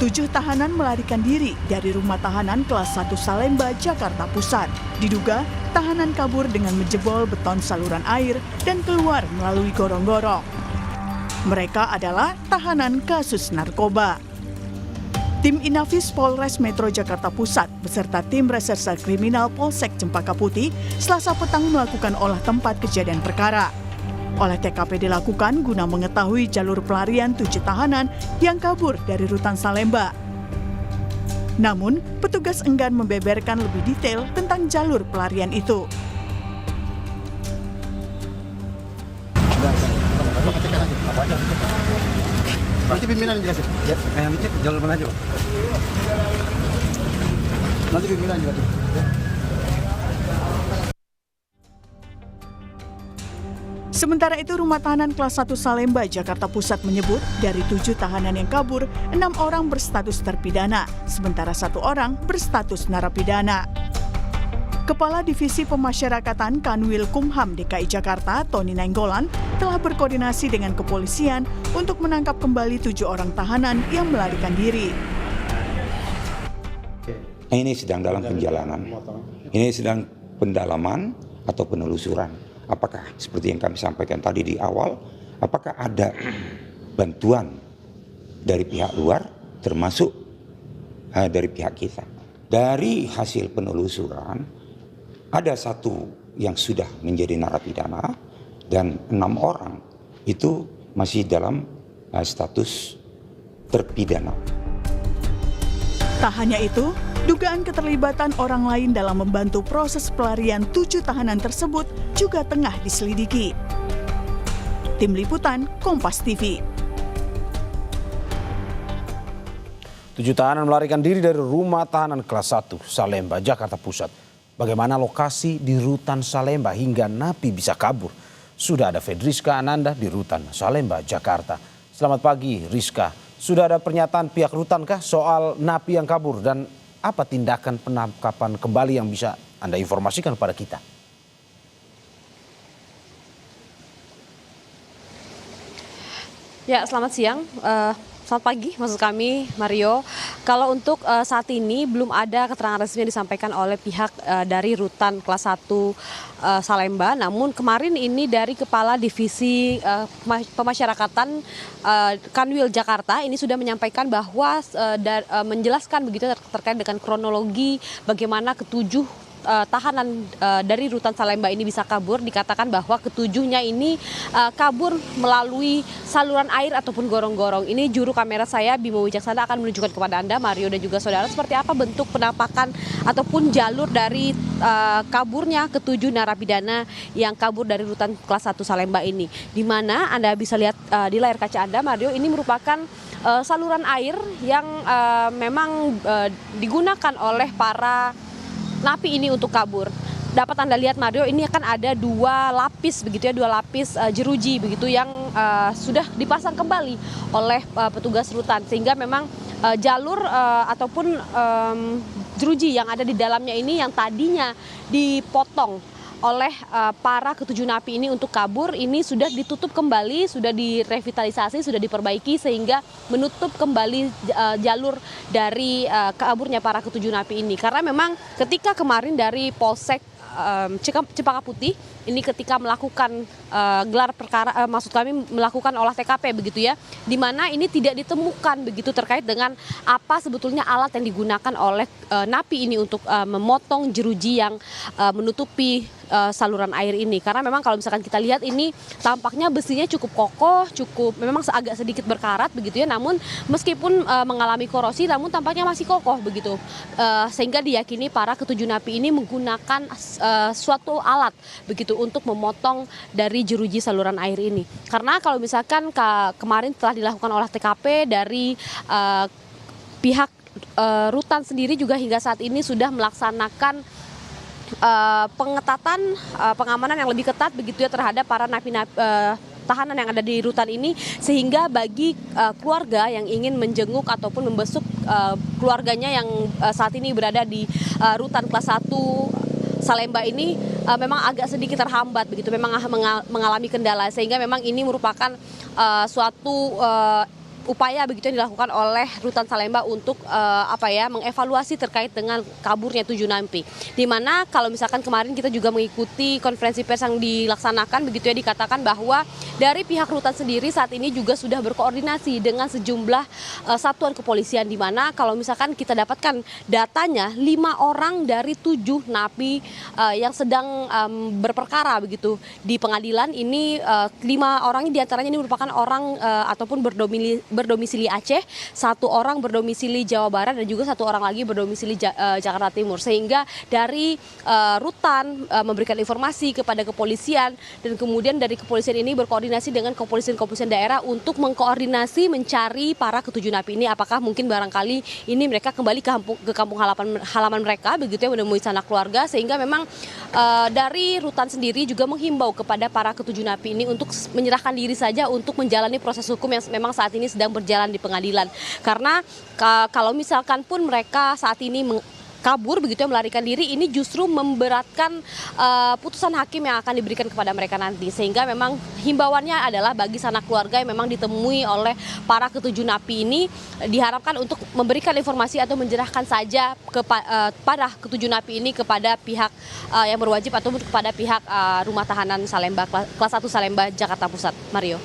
7 tahanan melarikan diri dari rumah tahanan kelas 1 Salemba, Jakarta Pusat. Diduga tahanan kabur dengan menjebol beton saluran air dan keluar melalui gorong-gorong. Mereka adalah tahanan kasus narkoba. Tim Inafis Polres Metro Jakarta Pusat beserta tim Reserse Kriminal Polsek Cempaka Putih Selasa petang melakukan olah tempat kejadian perkara. Olah TKP dilakukan guna mengetahui jalur pelarian 7 tahanan yang kabur dari rutan Salemba. Namun, petugas enggan membeberkan lebih detail tentang jalur pelarian itu. Nanti pimpinan jelasin. Ya, yang dicek jalur mana aja, Pak? Nanti pimpinan jelasin. Ya. Sementara itu, Rumah Tahanan Kelas 1 Salemba, Jakarta Pusat menyebut dari 7 tahanan yang kabur, 6 orang berstatus terpidana, sementara 1 orang berstatus narapidana. Kepala Divisi Pemasyarakatan Kanwil Kumham DKI Jakarta, Tony Nainggolan, telah berkoordinasi dengan kepolisian untuk menangkap kembali 7 orang tahanan yang melarikan diri. Ini sedang dalam penjalanan, ini sedang pendalaman atau penelusuran. Apakah seperti yang kami sampaikan tadi di awal, apakah ada bantuan dari pihak luar termasuk dari pihak kita. Dari hasil penelusuran, ada 1 yang sudah menjadi narapidana dan 6 orang itu masih dalam status terpidana. Tak hanya itu, dugaan keterlibatan orang lain dalam membantu proses pelarian 7 tahanan tersebut juga tengah diselidiki. Tim Liputan, Kompas TV. 7 tahanan melarikan diri dari rumah tahanan kelas 1 Salemba, Jakarta Pusat. Bagaimana lokasi di rutan Salemba hingga napi bisa kabur? Sudah ada Fedriska Ananda di rutan Salemba, Jakarta. Selamat pagi, Rizka. Sudah ada pernyataan pihak rutan kah soal napi yang kabur dan apa tindakan penangkapan kembali yang bisa Anda informasikan kepada kita? Ya, selamat siang. Selamat pagi, maksud kami Mario. Kalau untuk saat ini belum ada keterangan resmi yang disampaikan oleh pihak dari rutan kelas 1 Salemba. Namun kemarin ini dari Kepala Divisi Pemasyarakatan Kanwil Jakarta ini sudah menyampaikan bahwa menjelaskan begitu terkait dengan kronologi bagaimana ketujuh tahanan dari rutan Salemba ini bisa kabur. Dikatakan bahwa ketujuhnya ini kabur melalui saluran air ataupun gorong-gorong. Ini juru kamera saya Bimo Wijaksana akan menunjukkan kepada Anda, Mario dan juga saudara, seperti apa bentuk penampakan ataupun jalur dari kaburnya ketujuh narapidana yang kabur dari rutan kelas 1 Salemba ini. Di mana Anda bisa lihat di layar kaca Anda, Mario, ini merupakan saluran air yang memang digunakan oleh para napi ini untuk kabur. Dapat Anda lihat, Mario, ini akan ada 2 lapis begitu ya, 2 lapis jeruji begitu yang sudah dipasang kembali oleh petugas rutan, sehingga memang jalur ataupun jeruji yang ada di dalamnya ini yang tadinya dipotong oleh para ketujuh napi ini untuk kabur, ini sudah ditutup kembali, sudah direvitalisasi, sudah diperbaiki sehingga menutup kembali jalur dari kaburnya para ketujuh napi ini. Karena memang ketika kemarin dari Polsek Cempaka Putih ini ketika melakukan gelar perkara, maksud kami melakukan olah TKP begitu ya, di mana ini tidak ditemukan begitu terkait dengan apa sebetulnya alat yang digunakan oleh napi ini untuk memotong jeruji yang menutupi saluran air ini. Karena memang kalau misalkan kita lihat ini tampaknya besinya cukup kokoh, cukup memang agak sedikit berkarat begitu ya, namun meskipun mengalami korosi namun tampaknya masih kokoh begitu, sehingga diyakini para ketujuh napi ini menggunakan suatu alat begitu untuk memotong dari jeruji saluran air ini. Karena kalau misalkan kemarin telah dilakukan olah TKP dari pihak rutan sendiri juga hingga saat ini sudah melaksanakan pengetatan pengamanan yang lebih ketat begitu ya terhadap para napi-napi tahanan yang ada di rutan ini, sehingga bagi keluarga yang ingin menjenguk ataupun membesuk keluarganya yang saat ini berada di rutan kelas 1 Salemba ini memang agak sedikit terhambat begitu, memang mengalami kendala, sehingga memang ini merupakan suatu upaya begitu yang dilakukan oleh Rutan Salemba untuk mengevaluasi terkait dengan kaburnya 7 napi. Di mana kalau misalkan kemarin kita juga mengikuti konferensi pers yang dilaksanakan begitu ya, dikatakan bahwa dari pihak Rutan sendiri saat ini juga sudah berkoordinasi dengan sejumlah satuan kepolisian, di mana kalau misalkan kita dapatkan datanya 5 orang dari 7 napi yang sedang berperkara begitu di pengadilan ini, 5 orang diantaranya ini merupakan orang ataupun berdomisili Aceh, 1 orang berdomisili Jawa Barat dan juga 1 orang lagi berdomisili Jakarta Timur. Sehingga dari Rutan memberikan informasi kepada kepolisian dan kemudian dari kepolisian ini berkoordinasi dengan kepolisian daerah untuk mengkoordinasi mencari para ke-7 napi ini, apakah mungkin barangkali ini mereka kembali ke kampung halaman mereka begitu ya, menemui sanak keluarga. Sehingga memang dari Rutan sendiri juga menghimbau kepada para ke-7 napi ini untuk menyerahkan diri saja untuk menjalani proses hukum yang memang saat ini sedang berjalan di pengadilan. Karena kalau misalkan pun mereka saat ini kabur begitu ya, melarikan diri, ini justru memberatkan putusan hakim yang akan diberikan kepada mereka nanti. Sehingga memang himbauannya adalah bagi sanak keluarga yang memang ditemui oleh para ke-7 napi ini diharapkan untuk memberikan informasi atau menyerahkan saja kepada ke-7 napi ini kepada pihak yang berwajib ataupun kepada pihak rumah tahanan Salemba kelas 1 Salemba Jakarta Pusat. Mario.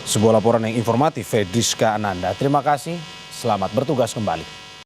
Sebuah laporan yang informatif, Fedriska Ananda. Terima kasih, selamat bertugas kembali.